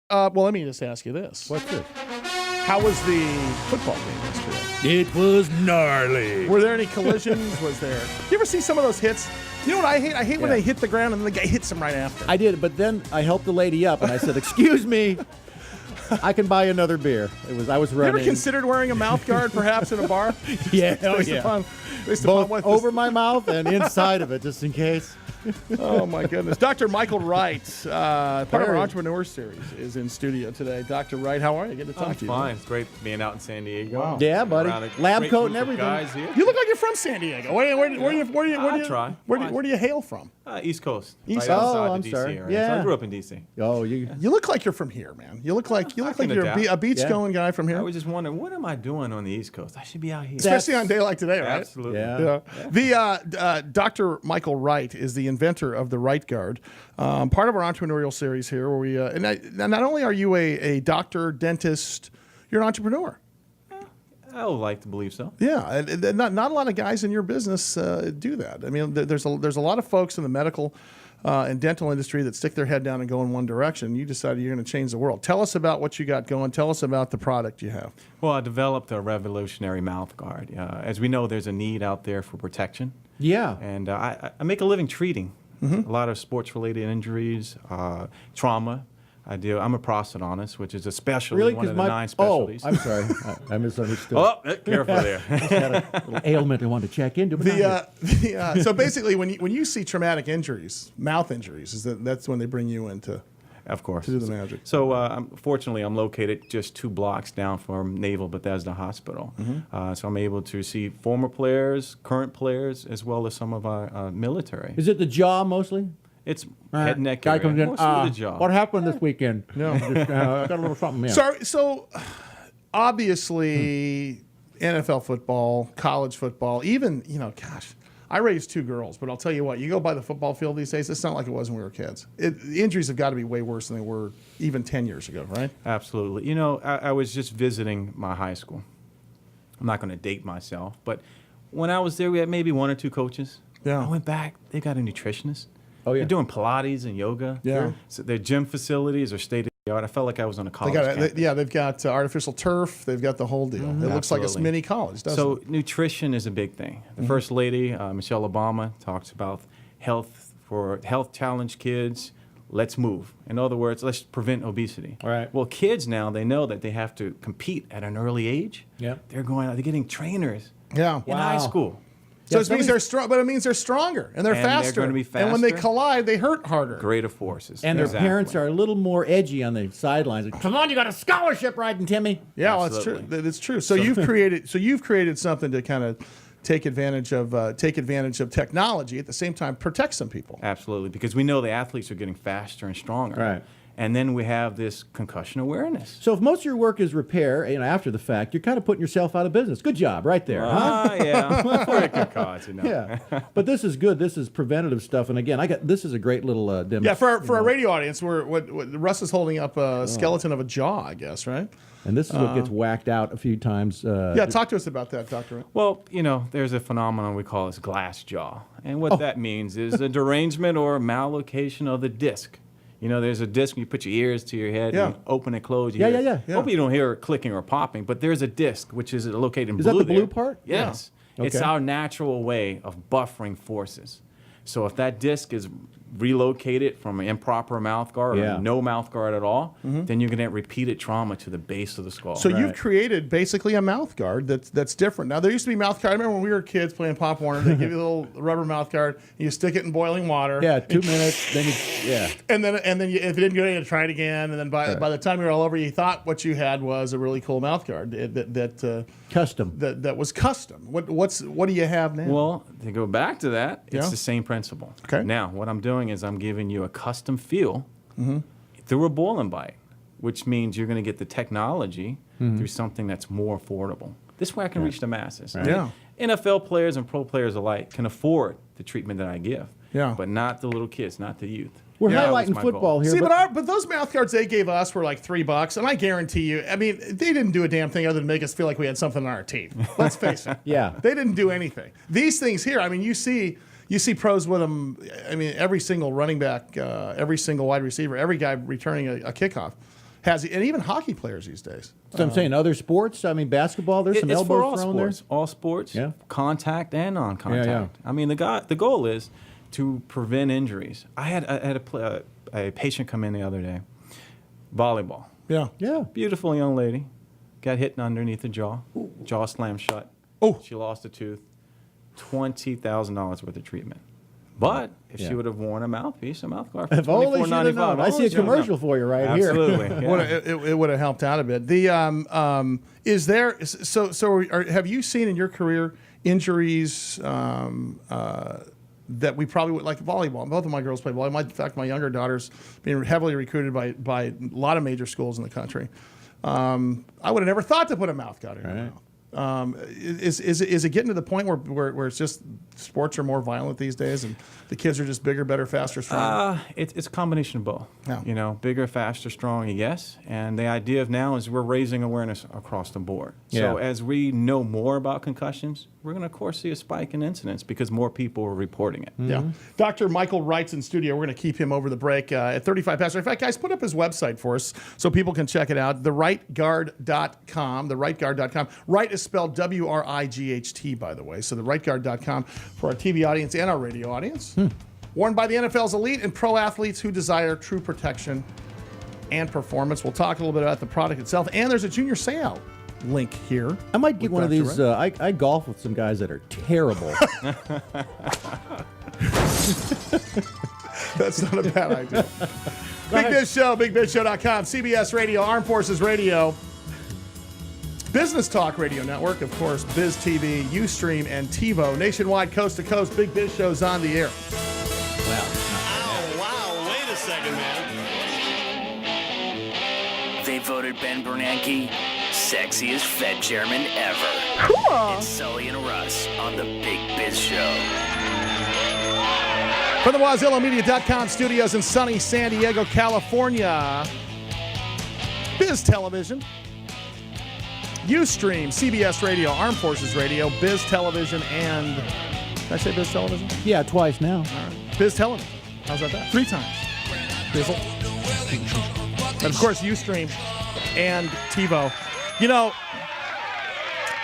Well, let me just ask you this. What's this? How was the football game yesterday? It was gnarly. Were there any collisions? Was there? You ever see some of those hits? You know what I hate? I hate when they hit the ground and then the guy hits them right after. I did, but then I helped the lady up and I said, "Excuse me, I can buy another beer." I was running. You ever considered wearing a mouth guard perhaps in a bar? Yeah, Both over my mouth and inside of it, just in case. Oh, my goodness. Dr. Michael Wright, part of our Entrepreneur Series, is in studio today. Dr. Wright, how are you? Good to talk to you. Fine. It's great being out in San Diego. Wow. Yeah, buddy. Lab coat and everything. Guys here. You look like you're from San Diego. Where do you hail from? East Coast. East right Coast. outside Oh, the I'm DC sorry. area. Yeah. So I grew up in DC. Oh, You look like you're from here, man. You look like you're a beach-going guy from I here. was just wondering, what am I doing on the East Coast? I should be out here. Especially on a day like today, right? Absolutely. Yeah. The Dr. Michael Wright is the inventor of the Wright Guard, part of our entrepreneurial series here, where we not only are you a doctor, dentist, you're an entrepreneur. I would like to believe so. Yeah, and not a lot of guys in your business do that. I mean, there's a lot of folks in the medical and dental industry that stick their head down and go in one direction. You decided you're going to change the world. Tell us about what you got going. Tell us about the product you have. Well, I developed a revolutionary mouth guard. As we know, there's a need out there for protection. yeah. And I make a living treating a lot of sports-related injuries, trauma. I'm a prosthodontist, which is a specialty, Really? one of the 9 specialties. Oh, I'm sorry. I misunderstood. Oh, careful there. Had a little ailment I wanted to check into. But So basically, when you see traumatic injuries, mouth injuries, that's when they bring you in to Of course. do the magic. So fortunately, I'm located just 2 blocks down from Naval Bethesda Hospital. So I'm able to see former players, current players, as well as some of our military. Is it the jaw mostly? It's head, neck, Guy area. comes in. Mostly the jaw. What happened this weekend? No, I got a little something. Yeah. So obviously, NFL football, college football, even, gosh, I raised 2 girls, but I'll tell you what, you go by the football field these days, it's not like it was when we were kids. The injuries have got to be way worse than they were even 10 years ago, right? Absolutely. I was just visiting my high school. I'm not going to date myself, but when I was there, we had maybe 1 or 2 coaches. Yeah. I went back. They got a nutritionist. Oh, yeah. They're doing Pilates and yoga. Yeah. So their gym facilities are state of the art. I felt like I was on a college campus. They've got artificial turf. They've got the whole deal. It looks like it's Absolutely. mini college, doesn't So it? nutrition is a big thing. The First Lady, Michelle Obama, talks about health for health challenged kids. Let's move. In other words, let's prevent obesity. All right. Well, kids now, they know that they have to compete at an early age. Yep. They're getting trainers Yeah. in high school. So Yeah, it means they're strong, but it means they're stronger and they're And they're faster. gonna be And when they faster. collide, they hurt harder. Greater forces. And their Exactly. parents are a little more edgy on the sidelines. Like, come on, you got a scholarship riding, Timmy. Yeah, well, that's true. Absolutely. That's true. So you've created something to kind of take advantage of technology at the same time protect some people. Absolutely, because we know the athletes are getting faster and stronger. Right. And then we have this concussion awareness. So if most of your work is repair, after the fact, you're kind of putting yourself out of business. Good job, right there. Huh? Yeah. Very good cause, Yeah. But this is good. This is preventative stuff. And again, this is a great little demo. Yeah, for our radio audience, what Russ is holding up a skeleton of a jaw, I guess, right? And this is what gets whacked out a few times. Yeah, talk to us about that, Doctor. Well, there's a phenomenon we call this glass jaw. And what that means is a derangement or mallocation of the disc. There's a disc, you put your ears to your head and open and close your ears. Yeah. Hope you don't hear it clicking or popping, but there's a disc, which is located in Is blue that the blue there. part? Yes. Yeah. It's Okay. our natural way of buffering forces. So if that disc is relocated from an improper mouth guard or no mouth guard at all, then you're going to have repeated trauma to the base of the skull. So you've created basically a mouth guard that's different. Now there used to be mouth guard. I remember when we were kids playing Pop Warner, they give you a little rubber mouth guard. And you stick it in boiling water. Yeah, 2 minutes. Then And then if it didn't go, you had to try it again. And then by the time you were all over, you thought what you had was a really cool mouth guard custom. that was custom. What do you have now? Well, to go back to that, it's the same principle. Okay. Now, what I'm doing is I'm giving you a custom feel through a boil and bite, which means you're going to get the technology through something that's more affordable. This way I can reach the masses. Right. Yeah. NFL players and pro players alike can afford the treatment that I give, but not the little kids, not the youth. We're That was highlighting my football goal. here. See, but those mouth guards they gave us were like $3, and I guarantee you, I mean, they didn't do a damn thing other than make us feel like we had something in our teeth. Let's face it. Yeah. They didn't do anything. These things here, I mean, you see pros with them. I mean, every single running back, every single wide receiver, every guy returning a kickoff has, and even hockey players these days. So I'm saying other sports. I mean, basketball. There's some It's for all elbows thrown sports, there. all sports, Yeah. contact and non-contact. Yeah. I mean, the goal is to prevent injuries. I had a patient come in the other day, volleyball. Yeah. Yeah. Beautiful young lady, got hit underneath the jaw, jaw slammed shut. Oh. She lost a tooth, $20,000 worth of treatment. But if Yeah. she would have worn a mouthpiece, a mouth guard for If only she'd have known. $24.95, I see a commercial for you right here. Absolutely. It would have helped out a bit. Is there have you seen in your career injuries that we probably would, like volleyball? Both of my girls play volleyball. In fact, my younger daughter's being heavily recruited by a lot of major schools in the country. I would have never thought to put a mouth guard in her mouth. Is it getting to the point where it's just sports are more violent these days and the kids are just bigger, better, faster, stronger? It's a combination of both. Yeah. You know, bigger, faster, stronger, yes. And the idea of now is we're raising awareness across the board. So Yeah. as we know more about concussions, we're going to, of course, see a spike in incidents because more people are reporting it. Yeah. Dr. Michael Wright's in studio. We're going to keep him over the break at 35 past. In fact, guys, put up his website for us so people can check it out. TheWrightGuard.com. TheWrightGuard.com. Wright is spelled WRIGHT, by the way. So TheWrightGuard.com for our TV audience and our radio audience. Worn by the NFL's elite and pro athletes who desire true protection and performance. We'll talk a little bit about the product itself. And there's a junior sale link here. I might get with one of Dr. these. Wright. I golf with some guys that are terrible. That's not a bad idea. Big Biz Show, BigBizShow.com, CBS Radio, Armed Forces Radio, Business Talk Radio Network, of course, Biz TV, Ustream, and TiVo. Nationwide, coast to coast, Big Biz Show's on the air. Wow, wait a second, man. They voted Ben Bernanke sexiest Fed chairman ever. Cool. It's Sully and Russ on the Big Biz Show. From the WazilloMedia.com studios in sunny San Diego, California, Biz Television, Ustream, CBS Radio, Armed Forces Radio, Biz Television, and did I say Biz Television? Yeah, twice now. Biz Television. How's that? 3 times. Bizzle. And of course, Ustream and TiVo. You know,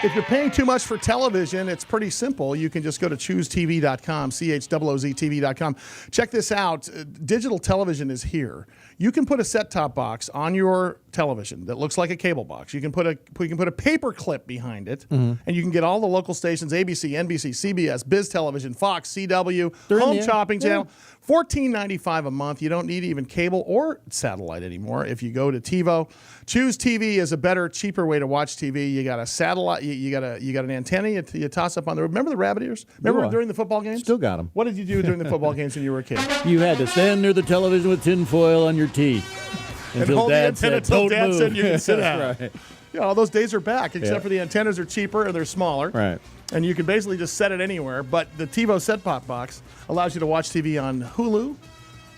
if you're paying too much for television, it's pretty simple. You can just go to choosetv.com, CHOOZ-TV.com. Check this out. Digital television is here. You can put a set-top box on your television that looks like a cable box. You can put a paper clip behind it, and you can get all the local stations: ABC, NBC, CBS, Biz Television, Fox, CW, Home Shopping Channel. $14.95 a month. You don't need even cable or satellite anymore if you go to TiVo. Choose TV is a better, cheaper way to watch TV. You got a satellite. You got an antenna. You toss up on the. Remember the rabbit ears? Remember during the football games? Still got them. What did you do during the football games when you were a kid? You had to stand near the television with tinfoil on your teeth And hold the antenna till Dad said you can sit down. That's right. Yeah, all those days are back, except for the antennas are cheaper and they're smaller. Right. And you can basically just set it anywhere. But the TiVo set-top box allows you to watch TV on Hulu.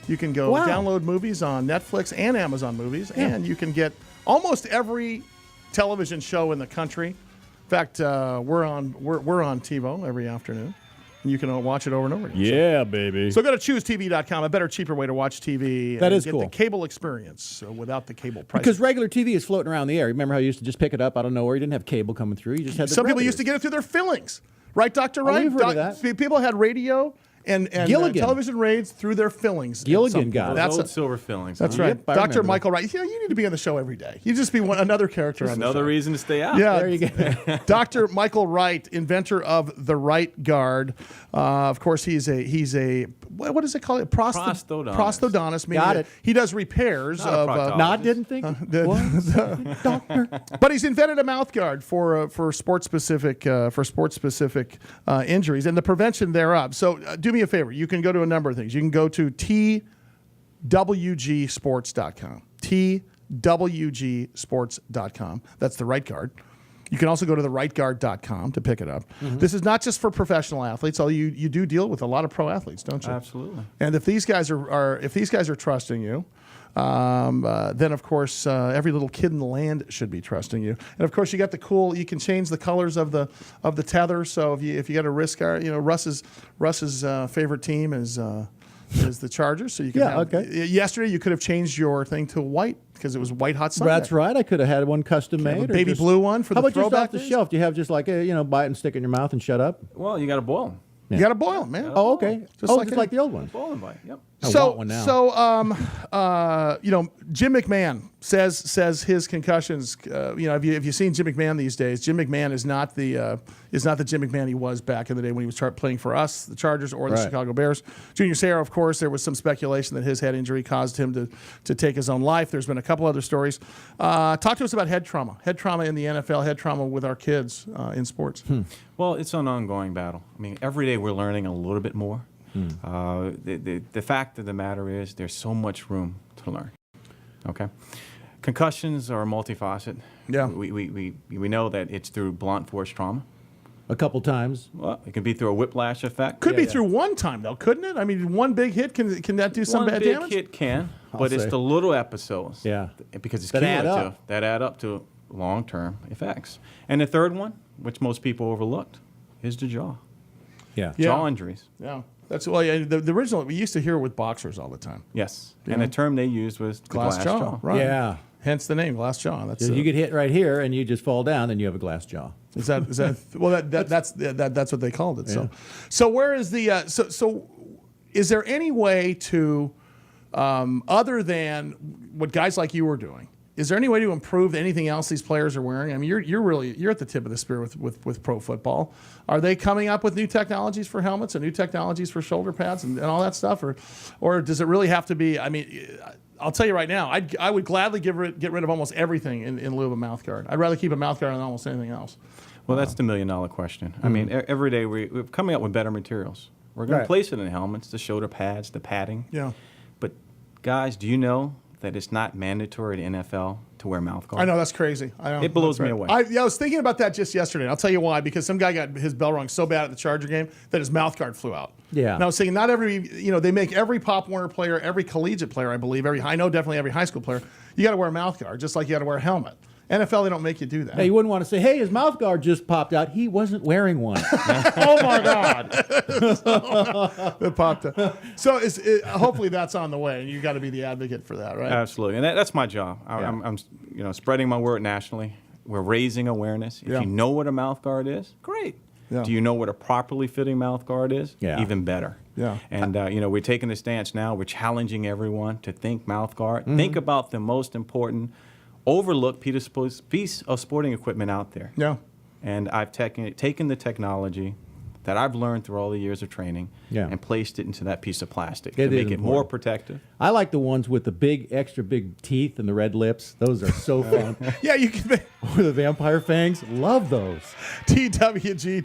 You can go download movies on Netflix and Amazon Movies, and you can get almost every television show in the country. In fact, we're on TiVo every afternoon, and you can watch it over and over again. Yeah, baby. So go to choosetv.com, a better, cheaper way to watch TV. That and is get cool. the cable experience without the cable price. Because regular TV is floating around the air. Remember how you used to just pick it up out of nowhere? You didn't have cable coming through. You just had the Some people rabbit used to ears. get it through their fillings. Right, Dr. Wright? we've heard of that. People had radio and Gilligan. television raids through their fillings. Gilligan got it. That's Those old silver fillings. That's huh? right. Yep, I Dr. remember. Michael Wright. You know, you need to be on the show every day. You just be another character on the Another show. reason to stay out. Yeah, There you go. Dr. Michael Wright, inventor of the Wright Guard. Of course, he's a what is it called? Prosthodontist. Prosthodontist. Meaning Got that it. He does repairs Not a of. proctologist. No, I didn't think. Doctor. But he's invented a mouth guard for sports specific injuries and the prevention thereof. So do me a favor. You can go to a number of things. You can go to twgsports.com. twgsports.com. That's the Wright Guard. You can also go to therightguard.com to pick it up. This is not just for professional athletes, although you do deal with a lot of pro athletes, don't you? Absolutely. And if these guys are trusting you, then of course every little kid in the land should be trusting you. And of course you got the cool. You can change the colors of the tether. So if you got a wrist guard, you know Russ's favorite team is the Chargers. So you can. Yeah, okay. Yesterday you could have changed your thing to white because it was White Hot Sunday. That's right. I could have had one custom Have made. a or baby blue one for how the about just throwback off the days? shelf? Do you have just like buy it and stick it in your mouth and shut up? Well, you got to boil them. You got to boil them, man. Oh, okay. Just Just like like the old ones. Boil them by. Yep. I want one now. Jim McMahon says his concussions. If you've seen Jim McMahon these days, Jim McMahon is not the Jim McMahon he was back in the day when he was playing for us, the Chargers, or the Right. Chicago Bears. Junior Seau, of course, there was some speculation that his head injury caused him to take his own life. There's been a couple other stories. Talk to us about head trauma in the NFL, head trauma with our kids in sports. Well, it's an ongoing battle. I mean, every day we're learning a little bit more. The fact of the matter is there's so much room to learn. Okay? Concussions are multifaceted. Yeah. We know that it's through blunt force trauma. A couple times. Well, it can be through a whiplash effect. Could be through one time, though, couldn't it? I mean, one big hit, can that do some One bad big damage? hit can, but it's say. the little episodes. Yeah. Because it's That add cumulative. up. That add up to long-term effects. And the third one, which most people overlooked, is the jaw. Yeah. Yeah. Jaw injuries. Yeah. That's the original. We used to hear it with boxers all the time. Yes. And the term they used was the glass jaw. Right. Yeah. Hence the name, glass jaw. That's You get hit right here and you just fall down, then you have a glass jaw. is that well that's what they called it. So where is the so is there any way to other than what guys like you are doing? Is there any way to improve anything else these players are wearing? I mean, you're at the tip of the spear with pro football. Are they coming up with new technologies for helmets and new technologies for shoulder pads and all that stuff, or does it really have to be? I mean, I'll tell you right now, I would gladly get rid of almost everything in lieu of a mouth guard. I'd rather keep a mouth guard than almost anything else. Well, that's the million-dollar question. I mean, every day we're coming up with better materials. We're going Right. to place it in the helmets, the shoulder pads, the padding. Yeah. But, guys, do you know that it's not mandatory to NFL to wear mouth guard? I know, that's crazy. I know, It blows that's me right. away. I was thinking about that just yesterday. And I'll tell you why. Because some guy got his bell rung so bad at the Charger game that his mouth guard flew out. Yeah. And I was thinking, not every, they make every Pop Warner player, every collegiate player, I believe, definitely every high school player, you got to wear a mouth guard, just like you got to wear a helmet. NFL, they don't make you do that. Hey, you wouldn't want to say, hey, his mouth guard just popped out. He wasn't wearing one. Oh my God! It popped up. So hopefully that's on the way, and you got to be the advocate for that, right? Absolutely. And that's my job. I'm spreading my word nationally. We're raising awareness. If Yeah. you know what a mouth guard is, great. Yeah. Do you know what a properly fitting mouth guard is? Yeah. Even better. Yeah. And, we're taking a stance now. We're challenging everyone to think mouth guard. Think about the most important, overlooked piece of sporting equipment out there. Yeah. And I've taken the technology that I've learned through all the years of training and placed it into that piece of plastic to It is make it more important. protective. I like the ones with the extra big teeth and the red lips. Those are so fun. Yeah, you can. Or the vampire fangs. Love those. TWG.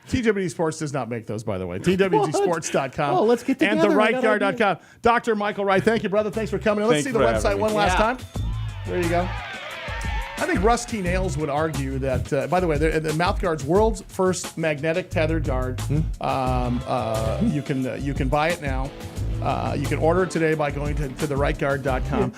TWG Sports does not make those, by the way. TWGsports.com. Oh, let's get And together. I got therightguard.com. Dr. Michael Wright, thank you, brother. Thanks for coming in. Let's Thanks see the for website having me. one last Yeah. time. There you go. I think Russ T. Nails would argue that, by the way, the mouth guard's world's first magnetic tethered guard. You can buy it now. You can order it today by going to therightguard.com.